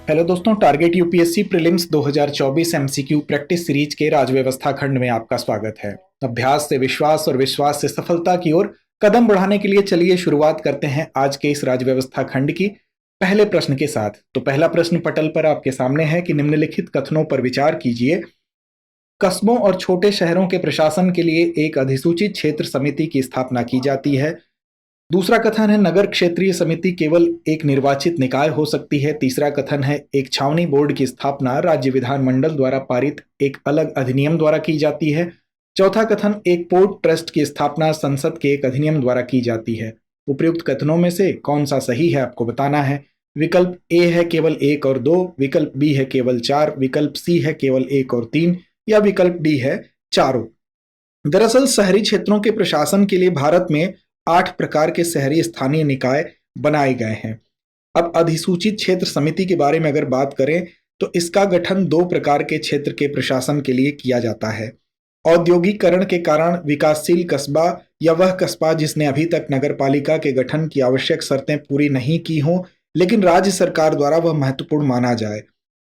Hello दोस्तों, target UPSC prelims 2024 MCQ practice series के राजव्यवस्था खंड में आपका स्वागत है। अभ्यास से विश्वास और विश्वास से सफलता की ओर कदम बढ़ाने के लिए चलिए शुरुआत करते हैं आज के इस राजव्यवस्था खंड की पहले प्रश्न के साथ। तो पहला प्रश्न पटल पर आपके सामने है कि निम्नलिखित कथनों पर विचार कीजिए। कस्बों और छोटे शहरों के प्रशासन के लिए एक अधिसूचित क्षेत्र समिति की स्थापना की जाती है। दूसरा कथन है नगर क्षेत्रीय समिति केवल एक निर्वाचित निकाय हो सकती है। तीसरा कथन है एक छावनी बोर्ड की स्थापना राज्य विधानमंडल द्वारा पारित एक अलग अधिनियम द्वारा की जाती है। चौथा कथन एक पोर्ट ट्रस्ट की स्थापना संसद के एक अधिनियम द्वारा की जाती है। उपयुक्त कथनों में से कौन सा सही है आपको बताना है। विकल्प ए है केवल 1 और 2, विकल्प बी है केवल 4, विकल्प सी है केवल 1 और 3 या विकल्प डी है चारों। दरअसल शहरी क्षेत्रों के प्रशासन के लिए भारत में 8 प्रकार के शहरी स्थानीय निकाय बनाए गए हैं। अब अधिसूचित क्षेत्र समिति के बारे में अगर बात करें तो इसका गठन 2 प्रकार के क्षेत्र के प्रशासन के लिए किया जाता है। औद्योगिकरण के कारण विकासशील कस्बा या वह कस्बा जिसने अभी तक नगरपालिका के गठन की आवश्यक शर्तें पूरी नहीं की हों लेकिन राज्य सरकार द्वारा वह महत्वपूर्ण माना जाए,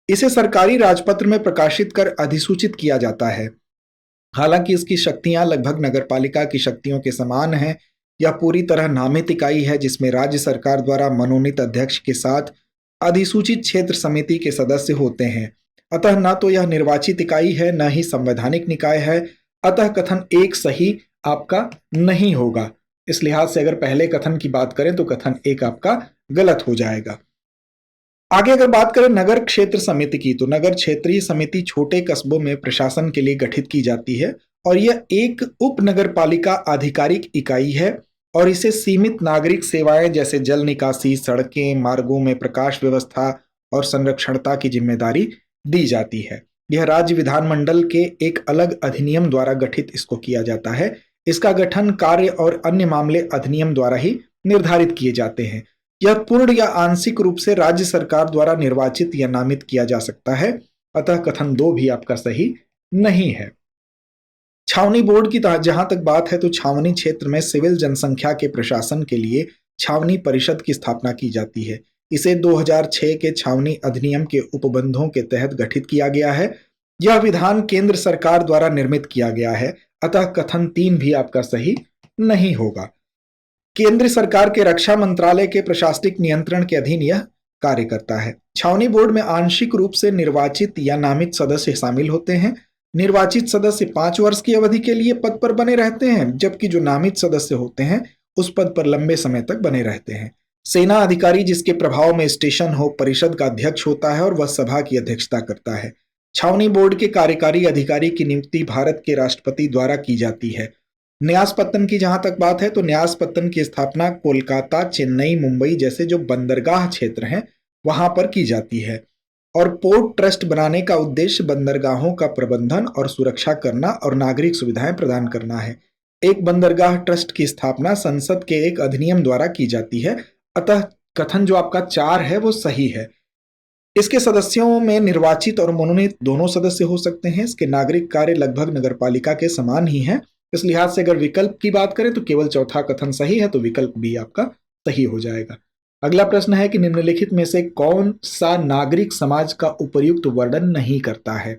इसे सरकारी राजपत्र में प्रकाशित कर अधिसूचित किया जाता है। हालांकि इसकी शक्तियां लगभग नगरपालिका की शक्तियों के समान हैं। यह पूरी तरह नामित इकाई है जिसमें राज्य सरकार द्वारा मनोनीत अध्यक्ष के साथ अधिसूचित क्षेत्र समिति के सदस्य होते हैं। अतः न तो यह निर्वाचित इकाई है न ही संवैधानिक निकाय है। अतः कथन 1 सही आपका नहीं होगा। इस लिहाज से अगर पहले कथन की बात करें तो कथन 1 आपका गलत हो जाएगा। आगे अगर बात करें नगर क्षेत्र समिति की, तो नगर क्षेत्रीय समिति छोटे कस्बों में प्रशासन के लिए गठित की जाती है और यह एक उप नगर पालिका आधिकारिक इकाई है और इसे सीमित नागरिक सेवाएं जैसे जल निकासी, सड़कें, मार्गों में प्रकाश व्यवस्था और संरक्षणता की जिम्मेदारी दी जाती है। यह राज्य विधानमंडल के एक अलग अधिनियम द्वारा गठित इसको किया जाता है। इसका गठन कार्य और अन्य मामले अधिनियम द्वारा ही निर्धारित किए जाते हैं। यह पूर्ण या आंशिक रूप से राज्य सरकार द्वारा निर्वाचित या नामित किया जा सकता है। अतः कथन 2 भी आपका सही नहीं है। छावनी बोर्ड की जहां तक बात है तो छावनी क्षेत्र में सिविल जनसंख्या के प्रशासन के लिए छावनी परिषद की स्थापना की जाती है। इसे 2006 के छावनी अधिनियम के उपबंधों के तहत गठित किया गया है। यह विधान केंद्र सरकार द्वारा निर्मित किया गया है। अतः कथन 3 भी आपका सही नहीं होगा। केंद्र सरकार के रक्षा मंत्रालय के प्रशासनिक नियंत्रण के अधीन यह कार्य करता है। छावनी बोर्ड में आंशिक रूप से निर्वाचित या नामित सदस्य शामिल होते हैं। निर्वाचित सदस्य 5 वर्ष की अवधि के लिए पद पर बने रहते हैं, जबकि जो नामित सदस्य होते हैं उस पद पर लंबे समय तक बने रहते हैं। सेना अधिकारी जिसके प्रभाव में स्टेशन हो परिषद का अध्यक्ष होता है और वह सभा की अध्यक्षता करता है। छावनी बोर्ड के कार्यकारी अधिकारी की नियुक्ति भारत के राष्ट्रपति द्वारा की जाती है। न्यास पत्तन की जहां तक बात है तो न्यास पत्तन की स्थापना कोलकाता, चेन्नई, मुंबई जैसे जो बंदरगाह क्षेत्र हैं वहां पर की जाती है और पोर्ट ट्रस्ट बनाने का उद्देश्य बंदरगाहों का प्रबंधन और सुरक्षा करना और नागरिक सुविधाएं प्रदान करना है। एक बंदरगाह ट्रस्ट की स्थापना संसद के एक अधिनियम द्वारा की जाती है। अतः कथन जो आपका 4 है वो सही है। इसके सदस्यों में निर्वाचित और मनोनीत दोनों सदस्य हो सकते हैं। इसके नागरिक कार्य लगभग नगरपालिका के समान ही हैं। इस लिहाज से अगर विकल्प की बात करें तो केवल चौथा कथन सही है, तो विकल्प बी आपका सही हो जाएगा। अगला प्रश्न है कि निम्नलिखित में से कौन सा नागरिक समाज का उपर्युक्त वर्णन नहीं करता है।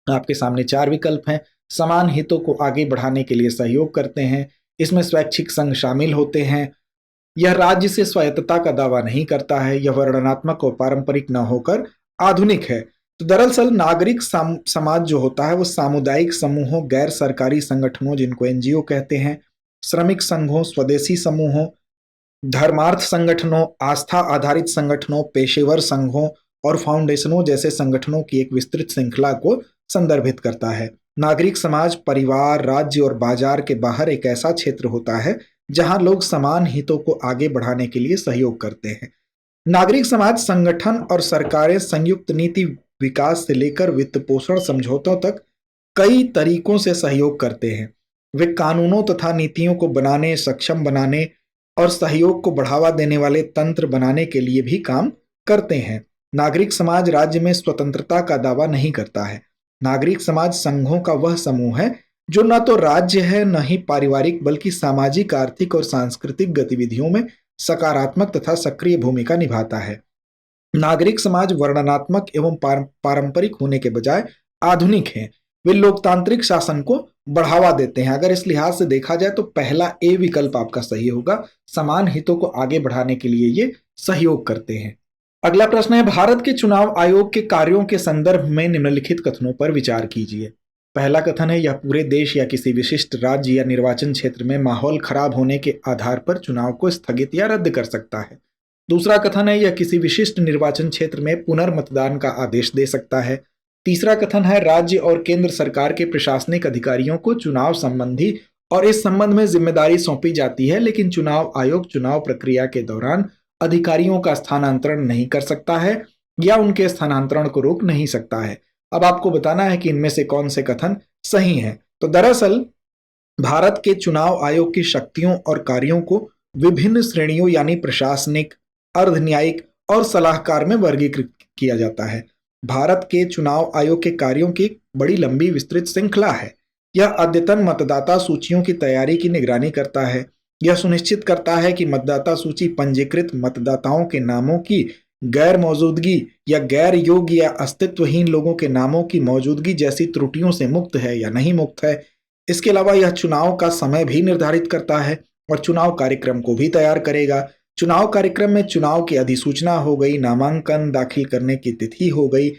आपके सामने 4 विकल्प हैं। समान हितों को आगे बढ़ाने के लिए सहयोग करते हैं, इसमें स्वैच्छिक संघ शामिल होते हैं, यह राज्य से स्वायत्तता का दावा नहीं करता है, यह वर्णनात्मक और पारंपरिक न होकर आधुनिक है। तो दरअसल नागरिक समाज जो होता है वो सामुदायिक समूहों, गैर सरकारी संगठनों जिनको एनजीओ कहते हैं, श्रमिक संघों, स्वदेशी समूहों, धर्मार्थ संगठनों, आस्था आधारित संगठनों, पेशेवर संघों और फाउंडेशनों जैसे संगठनों की एक विस्तृत श्रृंखला को संदर्भित करता है। नागरिक समाज परिवार, राज्य और बाजार के बाहर एक ऐसा क्षेत्र होता है जहां लोग समान हितों को आगे बढ़ाने के लिए सहयोग करते हैं। नागरिक समाज संगठन और सरकारें संयुक्त नीति विकास से लेकर वित्त पोषण समझौतों तक कई तरीकों से सहयोग करते हैं। वे कानूनों तथा नीतियों को बनाने, सक्षम बनाने और सहयोग को बढ़ावा देने वाले तंत्र बनाने के लिए भी काम करते हैं। नागरिक समाज राज्य में स्वतंत्रता का दावा नहीं करता है। नागरिक समाज संघों का वह समूह है जो न तो राज्य है न ही पारिवारिक बल्कि सामाजिक, आर्थिक और सांस्कृतिक गतिविधियों में सकारात्मक तथा सक्रिय भूमिका निभाता है। नागरिक समाज वर्णनात्मक एवं पारंपरिक होने के बजाय आधुनिक है। वे लोकतांत्रिक शासन को बढ़ावा देते हैं। अगर इस लिहाज से देखा जाए तो पहला ए विकल्प आपका सही होगा। समान हितों को आगे बढ़ाने के लिए ये सहयोग करते हैं। अगला प्रश्न है, भारत के चुनाव आयोग के कार्यों के संदर्भ में निम्नलिखित कथनों पर विचार कीजिए। पहला कथन है, यह पूरे देश या किसी विशिष्ट राज्य या निर्वाचन क्षेत्र में माहौल खराब होने के आधार पर चुनाव को स्थगित या रद्द कर सकता है। दूसरा कथन है, यह किसी विशिष्ट निर्वाचन क्षेत्र में पुनर्मतदान का आदेश दे सकता है। तीसरा कथन है, राज्य और केंद्र सरकार के प्रशासनिक अधिकारियों को चुनाव संबंधी और इस संबंध में जिम्मेदारी सौंपी जाती है, लेकिन चुनाव आयोग चुनाव प्रक्रिया के दौरान अधिकारियों का स्थानांतरण नहीं कर सकता है या उनके स्थानांतरण को रोक नहीं सकता है। अब आपको बताना है कि इनमें से कौन से कथन सही हैं। तो दरअसल भारत के चुनाव आयोग की शक्तियों और कार्यों को विभिन्न श्रेणियों यानी प्रशासनिक, अर्ध न्यायिक और सलाहकार में वर्गीकृत किया जाता है। भारत के चुनाव आयोग के कार्यों की बड़ी लंबी विस्तृत श्रृंखला है। यह अद्यतन मतदाता सूचियों की तैयारी की निगरानी करता है। यह सुनिश्चित करता है कि मतदाता सूची पंजीकृत मतदाताओं के नामों की गैर मौजूदगी या गैर योग्य या अस्तित्वहीन लोगों के नामों की मौजूदगी जैसी त्रुटियों से मुक्त है या नहीं मुक्त है। इसके अलावा यह चुनाव का समय भी निर्धारित करता है और चुनाव कार्यक्रम को भी तैयार करेगा। चुनाव कार्यक्रम में चुनाव की अधिसूचना हो गई, नामांकन दाखिल करने की तिथि हो गई,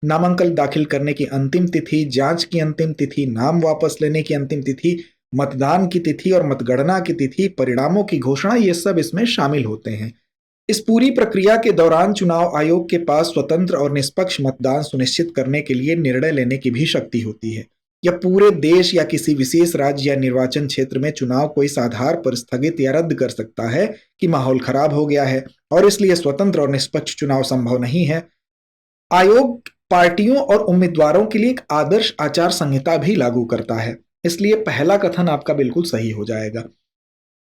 नामांकन दाखिल करने की अंतिम तिथि, जांच की अंतिम तिथि, नाम वापस लेने की अंतिम तिथि, मतदान की तिथि और मतगणना की तिथि, परिणामों की घोषणा, ये सब इसमें शामिल होते हैं। इस पूरी प्रक्रिया के दौरान चुनाव आयोग के पास स्वतंत्र और निष्पक्ष मतदान सुनिश्चित करने के लिए निर्णय लेने की भी शक्ति होती है। यह पूरे देश या किसी विशेष राज्य या निर्वाचन क्षेत्र में चुनाव को इस आधार पर स्थगित या रद्द कर सकता है कि माहौल खराब हो गया है और इसलिए स्वतंत्र और निष्पक्ष चुनाव संभव नहीं है। आयोग पार्टियों और उम्मीदवारों के लिए एक आदर्श आचार संहिता भी लागू करता है, इसलिए पहला कथन आपका बिल्कुल सही हो जाएगा।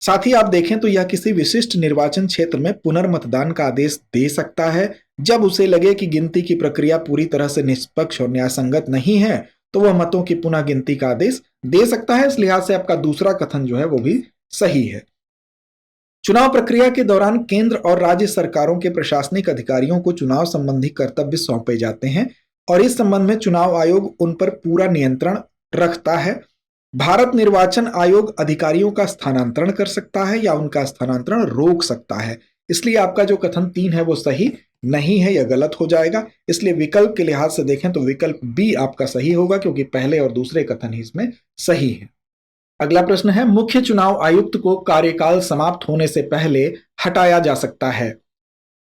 साथ ही आप देखें तो यह किसी विशिष्ट निर्वाचन क्षेत्र में पुनर्मतदान का आदेश दे सकता है जब उसे लगे कि गिनती की प्रक्रिया पूरी तरह से निष्पक्ष और न्यायसंगत नहीं है, तो वह मतों की पुनः गिनती का आदेश दे सकता है। इस लिहाज से आपका दूसरा कथन जो है वो भी सही है। चुनाव प्रक्रिया के दौरान केंद्र और राज्य सरकारों के प्रशासनिक अधिकारियों को चुनाव संबंधी कर्तव्य सौंपे जाते हैं और इस संबंध में चुनाव आयोग उन पर पूरा नियंत्रण रखता है। भारत निर्वाचन आयोग अधिकारियों का स्थानांतरण कर सकता है या उनका स्थानांतरण रोक सकता है। इसलिए आपका जो कथन 3 है वो सही नहीं है, यह गलत हो जाएगा। इसलिए विकल्प के लिहाज से देखें तो विकल्प बी आपका सही होगा, क्योंकि पहले और दूसरे कथन ही इसमें सही है। अगला प्रश्न है, मुख्य चुनाव आयुक्त को कार्यकाल समाप्त होने से पहले हटाया जा सकता है।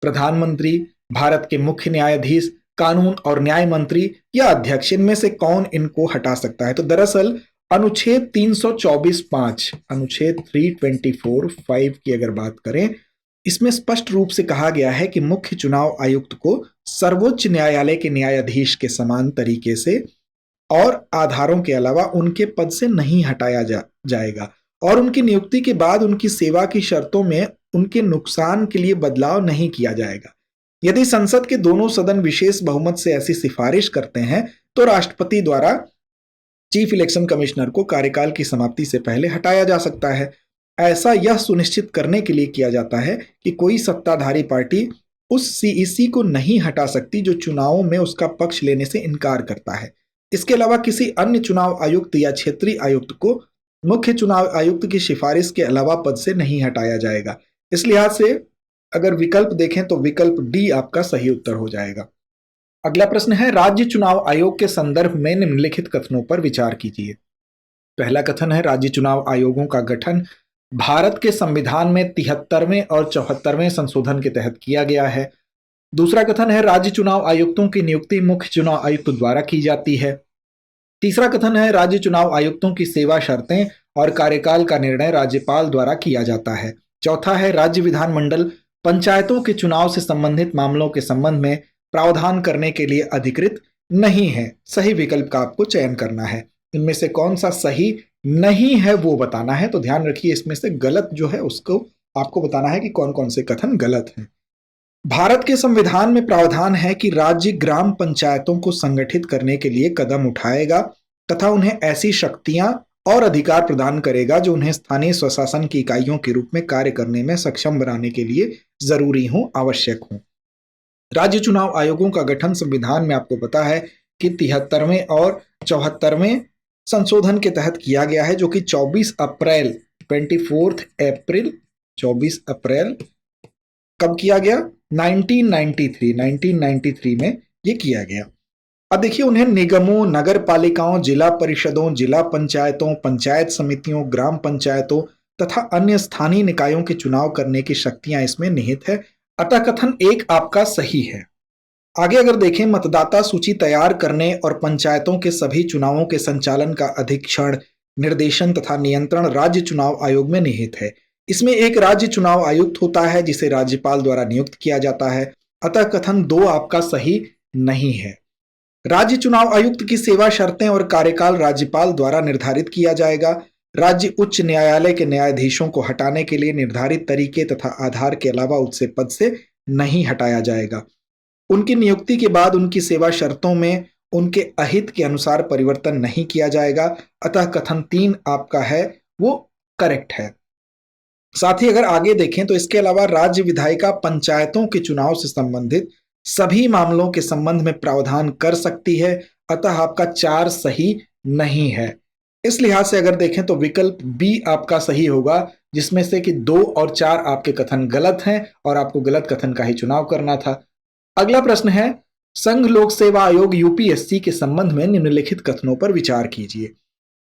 प्रधानमंत्री, भारत के मुख्य न्यायाधीश, कानून और न्याय मंत्री या अध्यक्ष, इनमें से कौन इनको हटा सकता है? तो दरअसल अनुच्छेद 324(5), अनुच्छेद 324(5) की अगर बात करें, इसमें स्पष्ट रूप से कहा गया है कि मुख्य चुनाव आयुक्त को सर्वोच्च न्यायालय के न्यायाधीश के समान तरीके से और आधारों के अलावा उनके पद से नहीं हटाया जाएगा और उनकी नियुक्ति के बाद उनकी सेवा की शर्तों में उनके नुकसान के लिए बदलाव नहीं किया जाएगा। यदि संसद के दोनों सदन विशेष बहुमत से ऐसी सिफारिश करते हैं तो राष्ट्रपति द्वारा चीफ इलेक्शन कमिश्नर को कार्यकाल की समाप्ति से पहले हटाया जा सकता है। ऐसा यह सुनिश्चित करने के लिए किया जाता है कि कोई सत्ताधारी पार्टी उस सीईसी को नहीं हटा सकती जो चुनावों में उसका पक्ष लेने से इनकार करता है। इसके अलावा किसी अन्य चुनाव आयुक्त या क्षेत्रीय आयुक्त को मुख्य चुनाव आयुक्त की सिफारिश के अलावा पद से नहीं हटाया जाएगा। इस लिहाज से अगर विकल्प देखें तो विकल्प डी आपका सही उत्तर हो जाएगा। अगला प्रश्न है, राज्य चुनाव आयोग के संदर्भ में निम्नलिखित कथनों पर विचार कीजिए। पहला कथन है, राज्य चुनाव आयोगों का गठन भारत के संविधान में 73वें और 74वें संशोधन के तहत किया गया है। दूसरा कथन है, राज्य चुनाव आयुक्तों की नियुक्ति मुख्य चुनाव आयुक्त द्वारा की जाती है। तीसरा कथन है, राज्य चुनाव आयुक्तों की सेवा शर्तें और कार्यकाल का निर्णय राज्यपाल द्वारा किया जाता है। चौथा है, राज्य विधानमंडल पंचायतों के चुनाव से संबंधित मामलों के संबंध में प्रावधान करने के लिए अधिकृत नहीं है। सही विकल्प का आपको चयन करना है। इनमें से कौन सा सही नहीं है वो बताना है। तो ध्यान रखिए, इसमें से गलत जो है उसको आपको बताना है कि कौन कौन से कथन गलत हैं। भारत के संविधान में प्रावधान है कि राज्य ग्राम पंचायतों को संगठित करने के लिए कदम उठाएगा तथा उन्हें ऐसी शक्तियां और अधिकार प्रदान करेगा जो उन्हें स्थानीय स्वशासन की इकाइयों के रूप में कार्य करने में सक्षम बनाने के लिए जरूरी हो, आवश्यक हो। राज्य चुनाव आयोगों का गठन संविधान में आपको पता है कि 73वें और 74वें संशोधन के तहत किया गया है, जो कि 24 अप्रैल कब किया गया? 1993 में ये किया गया। अब देखिए, उन्हें निगमों, नगर पालिकाओं, जिला परिषदों, जिला पंचायतों, पंचायत समितियों, ग्राम पंचायतों तथा अन्य स्थानीय निकायों के चुनाव करने की शक्तियां इसमें निहित है। अतः कथन एक आपका सही है। आगे अगर देखें, मतदाता सूची तैयार करने और पंचायतों के सभी चुनावों के संचालन का अधीक्षण, निर्देशन तथा नियंत्रण राज्य चुनाव आयोग में निहित है। इसमें एक राज्य चुनाव आयुक्त होता है जिसे राज्यपाल द्वारा नियुक्त किया जाता है। अतः कथन दो आपका सही नहीं है। राज्य चुनाव आयुक्त की सेवा शर्तें और कार्यकाल राज्यपाल द्वारा निर्धारित किया जाएगा। राज्य उच्च न्यायालय के न्यायाधीशों को हटाने के लिए निर्धारित तरीके तथा आधार के अलावा उससे पद से नहीं हटाया जाएगा। उनकी नियुक्ति के बाद उनकी सेवा शर्तों में उनके अहित के अनुसार परिवर्तन नहीं किया जाएगा। अतः कथन 3 आपका है वो करेक्ट है। साथ ही अगर आगे देखें तो इसके अलावा राज्य विधायिका पंचायतों के चुनाव से संबंधित सभी मामलों के संबंध में प्रावधान कर सकती है। अतः आपका 4 सही नहीं है। इस लिहाज से अगर देखें तो विकल्प बी आपका सही होगा, जिसमें से कि 2 और 4 आपके कथन गलत हैं और आपको गलत कथन का ही चुनाव करना था। अगला प्रश्न है, संघ लोक सेवा आयोग यूपीएससी के संबंध में निम्नलिखित कथनों पर विचार कीजिए।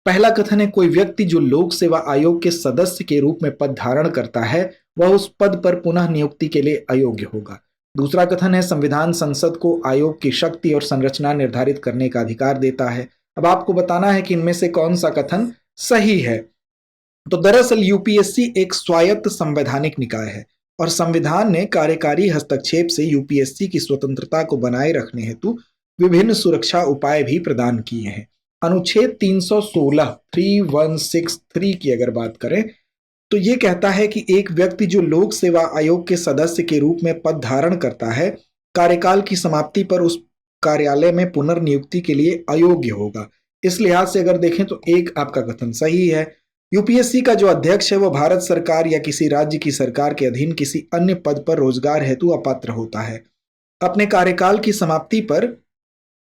पहला कथन है, कोई व्यक्ति जो लोक सेवा आयोग के सदस्य के रूप में पद धारण करता है वह उस पद पर पुनः नियुक्ति के लिए अयोग्य होगा। दूसरा कथन है, संविधान संसद को आयोग की शक्ति और संरचना निर्धारित करने का अधिकार देता है। अब आपको बताना है कि इनमें से कौन सा कथन सही है। तो दरअसल यूपीएससी एक स्वायत्त संवैधानिक निकाय है और संविधान ने कार्यकारी हस्तक्षेप से यूपीएससी की स्वतंत्रता को बनाए रखने हेतु विभिन्न सुरक्षा उपाय भी प्रदान किए हैं। अनुच्छेद 3163 की अगर बात करें तो यह कहता है कि एक व्यक्ति जो लोक सेवा आयोग के सदस्य के रूप में पद धारण करता है, कार्यकाल की समाप्ति पर उस कार्यालय में पुनर्नियुक्ति के लिए अयोग्य होगा। इस लिहाज से अगर देखें तो एक आपका कथन सही है। यूपीएससी का जो अध्यक्ष है वह भारत सरकार या किसी राज्य की सरकार के अधीन किसी अन्य पद पर रोजगार हेतु अपात्र होता है। अपने कार्यकाल की समाप्ति पर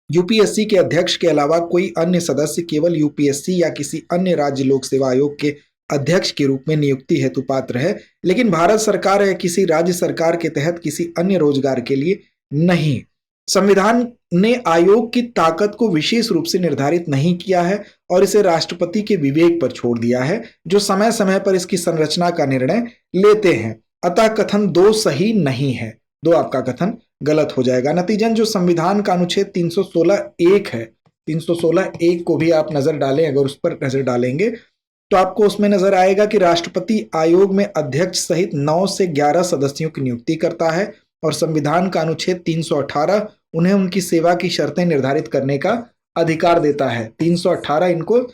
यूपीएससी के अध्यक्ष के अलावा कोई अन्य सदस्य केवल यूपीएससी या किसी अन्य राज्य लोक सेवा आयोग के अध्यक्ष के रूप में नियुक्ति हेतु पात्र है, लेकिन भारत सरकार या किसी राज्य सरकार के तहत किसी अन्य रोजगार के लिए नहीं। संविधान ने आयोग की ताकत को विशेष रूप से निर्धारित नहीं किया है और इसे राष्ट्रपति के विवेक पर छोड़ दिया है, जो समय समय पर इसकी संरचना का निर्णय लेते हैं। अतः कथन 2 सही नहीं है। 2 आपका कथन गलत हो जाएगा। नतीजन जो संविधान का अनुच्छेद 316(1) है, 316(1) को भी आप नजर डालें, अगर उस पर नजर डालेंगे तो आपको उसमें नजर आएगा कि राष्ट्रपति आयोग में अध्यक्ष सहित 9 से 11 सदस्यों की नियुक्ति करता है और संविधान का अनुच्छेद 318 उन्हें उनकी सेवा की शर्तें निर्धारित करने का अधिकार देता है। 318 इनको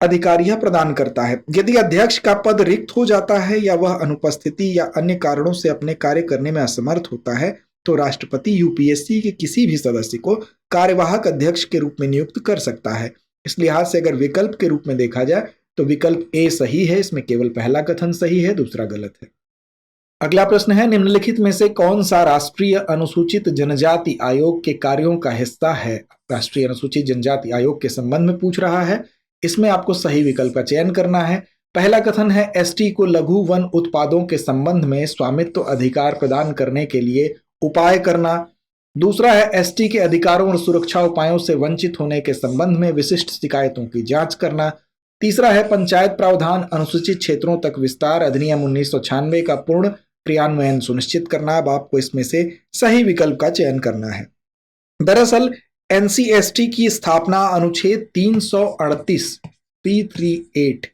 अधिकार यह प्रदान करता है। यदि अध्यक्ष का पद रिक्त हो जाता है या वह अनुपस्थिति या अन्य कारणों से अपने कार्य करने में असमर्थ होता है तो राष्ट्रपति यूपीएससी के किसी भी सदस्य को कार्यवाहक अध्यक्ष के रूप में नियुक्त कर सकता है। इस लिहाज से अगर विकल्प के रूप में देखा जाए तो विकल्प ए सही है। इसमें केवल पहला कथन सही है, दूसरा गलत है। अगला प्रश्न है, निम्नलिखित में से कौन सा राष्ट्रीय अनुसूचित जनजाति आयोग के कार्यों का हिस्सा है? राष्ट्रीय अनुसूचित जनजाति आयोग के संबंध में पूछ रहा है। इसमें आपको सही विकल्प का चयन करना है। पहला कथन है, एसटी को लघु वन उत्पादों के संबंध में स्वामित्व अधिकार प्रदान करने के लिए उपाय करना। दूसरा है, एसटी के अधिकारों और सुरक्षा उपायों से वंचित होने के संबंध में विशिष्ट शिकायतों की जांच करना। तीसरा है, पंचायत प्रावधान अनुसूचित क्षेत्रों तक विस्तार अधिनियम 1996 का पूर्ण क्रियान्वयन सुनिश्चित करना। अब आपको इसमें से सही विकल्प का चयन करना है। दरअसल एनसीएसटी की स्थापना अनुच्छेद 338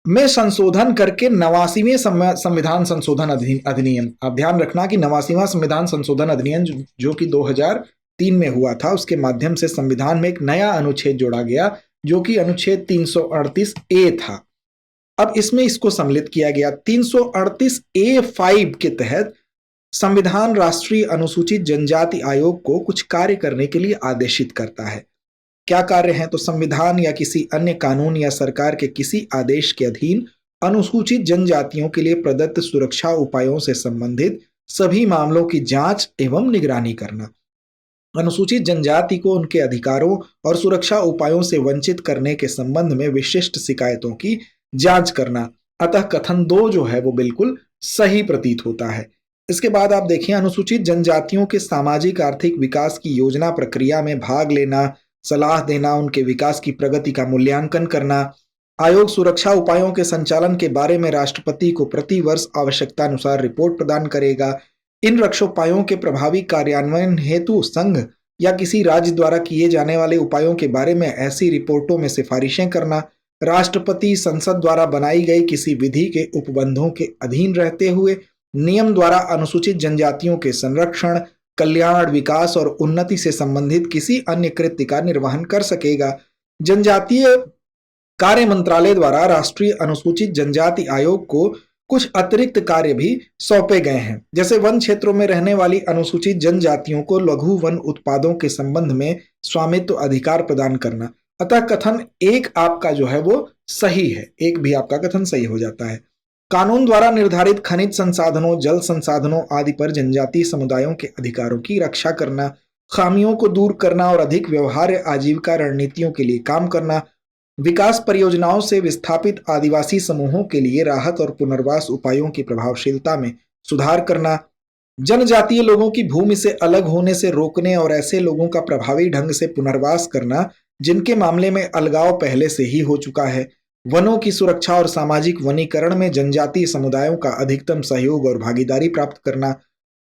में संशोधन करके 89वें संविधान संशोधन अधिनियम, आप ध्यान रखना कि 89वां संविधान संशोधन अधिनियम जो कि 2003 में हुआ था, उसके माध्यम से संविधान में एक नया अनुच्छेद जोड़ा गया जो कि अनुच्छेद 338A था। अब इसमें इसको सम्मिलित किया गया। 338A(5) के तहत संविधान राष्ट्रीय अनुसूचित जनजाति आयोग को कुछ कार्य करने के लिए आदेशित करता है। क्या कार्य हैं? तो संविधान या किसी अन्य कानून या सरकार के किसी आदेश के अधीन अनुसूचित जनजातियों के लिए प्रदत्त सुरक्षा उपायों से संबंधित सभी मामलों की जांच एवं निगरानी करना। अनुसूचित जनजाति को उनके अधिकारों और सुरक्षा उपायों से वंचित करने के संबंध में विशिष्ट शिकायतों की जांच करना। अतः कथन 2 जो है वो बिल्कुल सही प्रतीत होता है। इसके बाद आप देखिए, अनुसूचित जनजातियों के सामाजिक आर्थिक विकास की योजना प्रक्रिया में भाग लेना, सलाह देना, उनके विकास की प्रगति का मूल्यांकन करना। आयोग सुरक्षा उपायों के संचालन के बारे में राष्ट्रपति को प्रति वर्ष आवश्यकतानुसार रिपोर्ट प्रदान करेगा। इन रक्षोपायों के प्रभावी कार्यान्वयन हेतु संघ या किसी राज्य द्वारा किए जाने वाले उपायों के बारे में ऐसी रिपोर्टों में सिफारिशें करना। राष्ट्रपति संसद द्वारा बनाई गई किसी विधि के उपबंधों के अधीन रहते हुए नियम द्वारा अनुसूचित जनजातियों के संरक्षण, कल्याण, विकास और उन्नति से संबंधित किसी अन्य कृत्य का निर्वहन कर सकेगा। जनजातीय कार्य मंत्रालय द्वारा राष्ट्रीय अनुसूचित जनजाति आयोग को कुछ अतिरिक्त कार्य भी सौंपे गए हैं, जैसे वन क्षेत्रों में रहने वाली अनुसूचित जनजातियों को लघु वन उत्पादों के संबंध में स्वामित्व अधिकार प्रदान करना। अतः कथन 1 आपका जो है वो सही है, 1 भी आपका कथन सही हो जाता है। कानून द्वारा निर्धारित खनिज संसाधनों, जल संसाधनों आदि पर जनजातीय समुदायों के अधिकारों की रक्षा करना, खामियों को दूर करना और अधिक व्यवहार्य आजीविका रणनीतियों के लिए काम करना, विकास परियोजनाओं से विस्थापित आदिवासी समूहों के लिए राहत और पुनर्वास उपायों की प्रभावशीलता में सुधार करना, जनजातीय लोगों की भूमि से अलग होने से रोकने और ऐसे लोगों का प्रभावी ढंग से पुनर्वास करना जिनके मामले में अलगाव पहले से ही हो चुका है, वनों की सुरक्षा और सामाजिक वनीकरण में जनजातीय समुदायों का अधिकतम सहयोग और भागीदारी प्राप्त करना,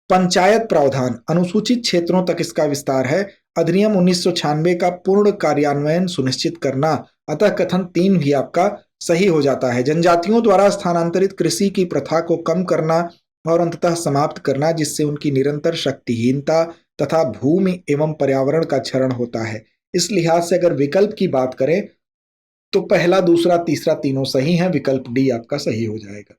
पंचायत प्रावधान अनुसूचित क्षेत्रों तक इसका विस्तार है, अधिनियम 1996 का पूर्ण कार्यान्वयन सुनिश्चित करना। अतः कथन 3 भी आपका सही हो जाता है। जनजातियों द्वारा स्थानांतरित कृषि की प्रथा को कम करना और अंततः समाप्त करना, जिससे उनकी निरंतर शक्तिहीनता तथा भूमि एवं पर्यावरण का क्षरण होता है। इस लिहाज से अगर विकल्प की बात करें तो पहला, दूसरा, तीसरा तीनों सही हैं, विकल्प डी आपका सही हो जाएगा।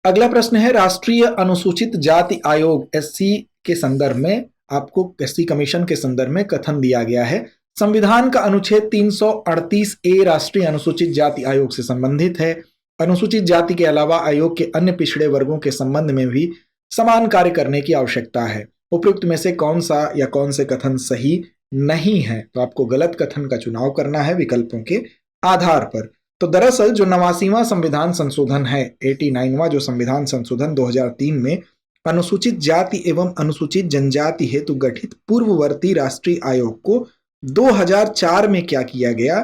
अगला प्रश्न है, राष्ट्रीय अनुसूचित जाति आयोग एससी के संदर्भ में आपको एससी कमीशन के संदर्भ में कथन दिया गया है। संविधान का अनुच्छेद 338 ए राष्ट्रीय अनुसूचित जाति आयोग से संबंधित है। अनुसूचित जाति के अलावा आयोग के अन्य पिछड़े वर्गों के संबंध में भी समान कार्य करने की आवश्यकता है। उपयुक्त में से कौन सा या कौन से कथन सही नहीं है? तो आपको गलत कथन का चुनाव करना है विकल्पों के आधार पर। तो दरअसल जो 89वां संविधान संशोधन है, 89वां जो संविधान संशोधन 2003 में अनुसूचित जाति एवं अनुसूचित जनजाति हेतु गठित पूर्ववर्ती राष्ट्रीय आयोग को 2004 में क्या किया गया,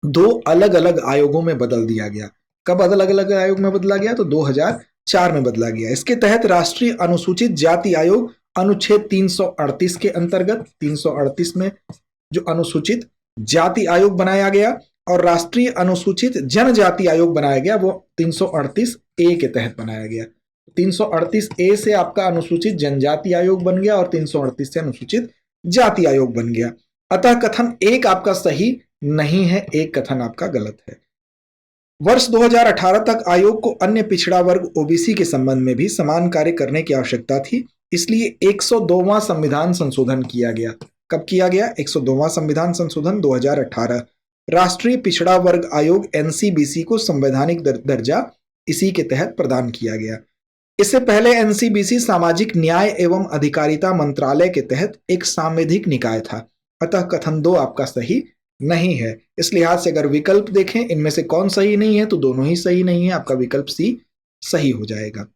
2 अलग अलग आयोगों में बदल दिया गया। कब अलग अलग आयोग में बदला गया? तो 2004 में बदला गया। इसके तहत राष्ट्रीय अनुसूचित जाति आयोग अनुच्छेद 338 के अंतर्गत 338 में जो अनुसूचित जाति आयोग बनाया गया और राष्ट्रीय अनुसूचित जनजाति आयोग बनाया गया, वो 338 ए के तहत बनाया गया। 338 ए से आपका अनुसूचित जनजाति आयोग बन गया और 338 से अनुसूचित जाति आयोग बन गया। अतः कथन 1 आपका सही नहीं है, 1 कथन आपका गलत है। वर्ष 2018 तक आयोग को अन्य पिछड़ा वर्ग ओबीसी के संबंध में भी समान कार्य करने की आवश्यकता थी, इसलिए 102वां संविधान संशोधन किया गया। कब किया गया? 102वां संविधान संशोधन 2018। राष्ट्रीय पिछड़ा वर्ग आयोग एनसीबीसी को संवैधानिक दर्जा इसी के तहत प्रदान किया गया। इससे पहले एनसीबीसी सामाजिक न्याय एवं अधिकारिता मंत्रालय के तहत एक सांविधिक निकाय था। अतः कथन 2 आपका सही नहीं है। इस लिहाज से अगर विकल्प देखें इनमें से कौन सही नहीं है, तो दोनों ही सही नहीं है, आपका विकल्प सी सही हो जाएगा।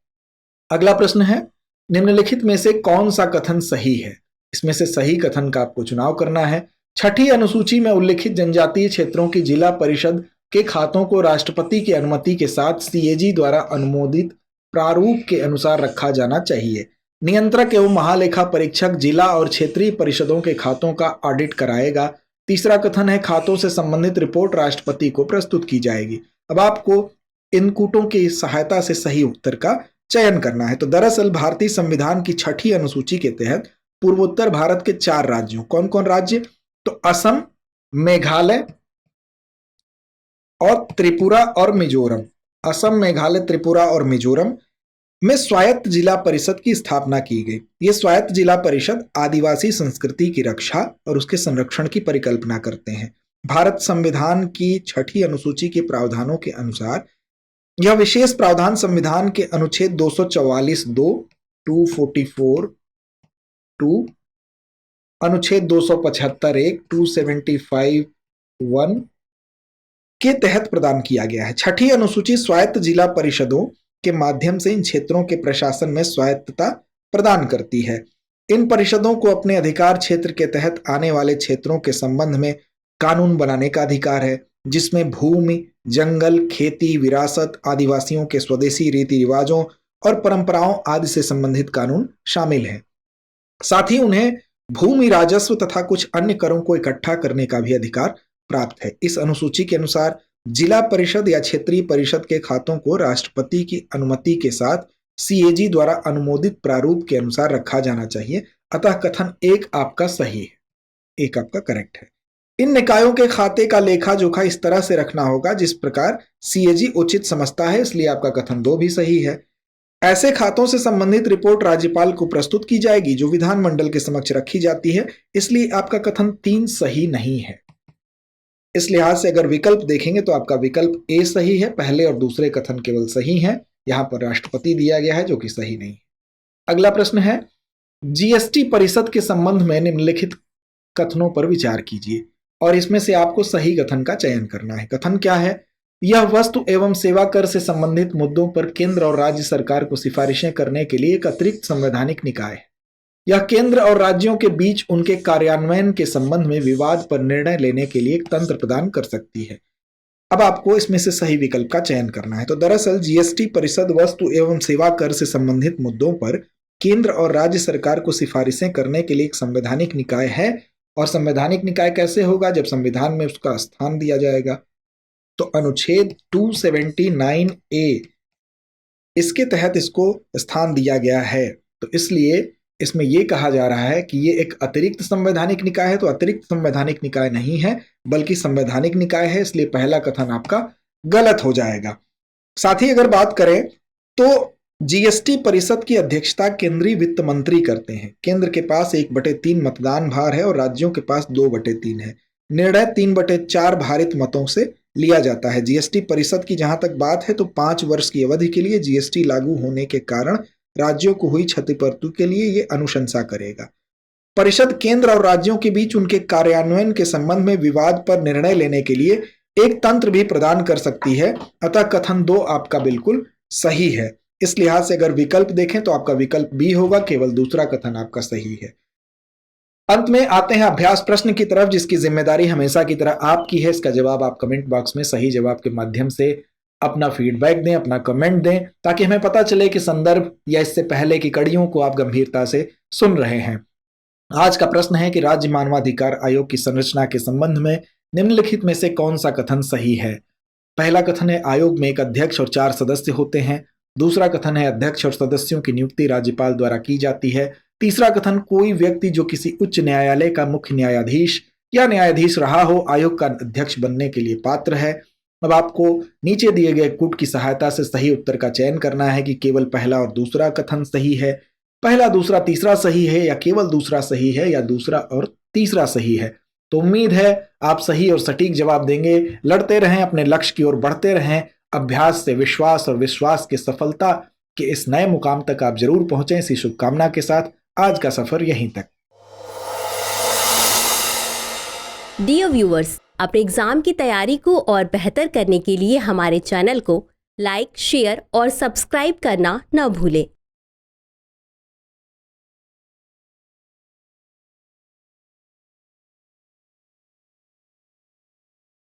अगला प्रश्न है, निम्नलिखित में से कौन सा कथन सही है? इसमें से सही कथन का आपको चुनाव करना है। छठी अनुसूची में उल्लिखित जनजातीय क्षेत्रों की जिला परिषद के खातों को राष्ट्रपति की अनुमति के साथ सीएजी द्वारा अनुमोदित प्रारूप के अनुसार रखा जाना चाहिए। नियंत्रक एवं महालेखा परीक्षक जिला और क्षेत्रीय परिषदों के खातों का ऑडिट कराएगा। तीसरा कथन है, खातों से संबंधित रिपोर्ट राष्ट्रपति को प्रस्तुत की जाएगी। अब आपको इनपुटों की सहायता से सही उत्तर का चयन करना है। तो दरअसल भारतीय संविधान की छठी अनुसूची के तहत पूर्वोत्तर भारत के 4 राज्यों, कौन कौन राज्य? तो असम, मेघालय और त्रिपुरा और मिजोरम। असम, मेघालय, त्रिपुरा और मिजोरम में स्वायत्त जिला परिषद की स्थापना की गई। ये स्वायत्त जिला परिषद आदिवासी संस्कृति की रक्षा और उसके संरक्षण की परिकल्पना करते हैं। भारत संविधान की 6ठी अनुसूची के प्रावधानों के अनुसार यह विशेष प्रावधान संविधान के अनुच्छेद 244(2), 244(2), अनुच्छेद 275(1), 275(1) के तहत प्रदान किया गया है। 6ठी अनुसूची स्वायत्त जिला परिषदों के माध्यम से इन क्षेत्रों के प्रशासन में स्वायत्तता प्रदान करती है। इन परिषदों को अपने अधिकार क्षेत्र के तहत आने वाले क्षेत्रों के संबंध में कानून बनाने का अधिकार है, जिसमें भूमि, जंगल, खेती, विरासत, आदिवासियों के स्वदेशी रीति रिवाजों और परंपराओं आदि से संबंधित कानून शामिल हैं। साथ ही उन्हें भूमि राजस्व तथा कुछ अन्य करों को इकट्ठा करने का भी अधिकार प्राप्त है। इस अनुसूची के अनुसार जिला परिषद या क्षेत्रीय परिषद के खातों को राष्ट्रपति की अनुमति के साथ सीएजी द्वारा अनुमोदित प्रारूप के अनुसार रखा जाना चाहिए। अतः कथन 1 आपका सही है, 1 आपका करेक्ट है। इन निकायों के खाते का लेखा जोखा इस तरह से रखना होगा जिस प्रकार सीएजी उचित समझता है, इसलिए आपका कथन 2 भी सही है। ऐसे खातों से संबंधित रिपोर्ट राज्यपाल को प्रस्तुत की जाएगी जो विधानमंडल के समक्ष रखी जाती है, इसलिए आपका कथन 3 सही नहीं है। इस लिहाज से अगर विकल्प देखेंगे तो आपका विकल्प ए सही है, पहले और दूसरे कथन केवल सही हैं। यहां पर राष्ट्रपति दिया गया है जो कि सही नहीं है। अगला प्रश्न है, जीएसटी परिषद के संबंध में निम्नलिखित कथनों पर विचार कीजिए और इसमें से आपको सही कथन का चयन करना है। कथन क्या है? यह वस्तु एवं सेवा कर से संबंधित मुद्दों पर केंद्र और राज्य सरकार को सिफारिशें करने के लिए एक अतिरिक्त संवैधानिक निकाय है। यह केंद्र और राज्यों के बीच उनके कार्यान्वयन के संबंध में विवाद पर निर्णय लेने के लिए एक तंत्र प्रदान कर सकती है। अब आपको इसमें से सही विकल्प का चयन करना है। तो दरअसल जीएसटी परिषद वस्तु एवं सेवा कर से संबंधित मुद्दों पर केंद्र और राज्य सरकार को सिफारिशें करने के लिए एक संवैधानिक निकाय है। और संवैधानिक निकाय कैसे होगा? जब संविधान में उसका स्थान दिया जाएगा। तो अनुच्छेद 279A इसके तहत इसको स्थान दिया गया है। तो इसलिए इसमें यह कहा जा रहा है कि ये एक अतिरिक्त संवैधानिक निकाय है। तो अतिरिक्त संवैधानिक निकाय नहीं है बल्कि संवैधानिक निकाय है, इसलिए पहला कथन आपका गलत हो जाएगा। साथ ही अगर बात करें तो जीएसटी परिषद की अध्यक्षता केंद्रीय वित्त मंत्री करते हैं। केंद्र के पास 1/3 मतदान भार है और राज्यों के पास 2/3 है। निर्णय 3/4 भारित मतों से लिया जाता है। जीएसटी परिषद की जहां तक बात है तो 5 वर्ष की अवधि के लिए जीएसटी लागू होने के कारण राज्यों को हुई क्षतिपूर्ति के लिए ये अनुशंसा करेगा। परिषद केंद्र और राज्यों के बीच उनके कार्यान्वयन के संबंध में विवाद पर निर्णय लेने के लिए एक तंत्र भी प्रदान कर सकती है। अतः कथन 2 आपका बिल्कुल सही है। इस लिहाज से अगर विकल्प देखें तो आपका विकल्प बी होगा, केवल दूसरा कथन आपका सही है। अंत में आते हैं अभ्यास प्रश्न की तरफ, जिसकी जिम्मेदारी हमेशा की तरह आपकी है। इसका जवाब आप कमेंट बॉक्स में सही जवाब के माध्यम से अपना फीडबैक दें, अपना कमेंट दें, ताकि हमें पता चले कि संदर्भ या इससे पहले की कड़ियों को आप गंभीरता से सुन रहे हैं। आज का प्रश्न है कि राज्य मानवाधिकार आयोग की संरचना के संबंध में निम्नलिखित में से कौन सा कथन सही है? पहला कथन है आयोग में एक अध्यक्ष और 4 सदस्य होते हैं। दूसरा कथन है अध्यक्ष और सदस्यों की नियुक्ति राज्यपाल द्वारा की जाती है। तीसरा कथन कोई व्यक्ति जो किसी उच्च न्यायालय का मुख्य न्यायाधीश या न्यायाधीश रहा हो आयोग का अध्यक्ष बनने के लिए पात्र है। अब आपको नीचे दिए गए कूट की सहायता से सही उत्तर का चयन करना है कि केवल पहला और दूसरा कथन सही है, पहला, दूसरा, तीसरा सही है, या केवल दूसरा सही है, या दूसरा और तीसरा सही है। तो उम्मीद है आप सही और सटीक जवाब देंगे। लड़ते रहें, अपने लक्ष्य की ओर बढ़ते रहें। अभ्यास से विश्वास और विश्वास के सफलता के इस नए मुकाम तक आप जरूर पहुंचें। इसी शुभकामना के साथ आज का सफर यहीं तक। डियर व्यूअर्स, अपने एग्जाम की तैयारी को और बेहतर करने के लिए हमारे चैनल को लाइक, शेयर और सब्सक्राइब करना न भूलें।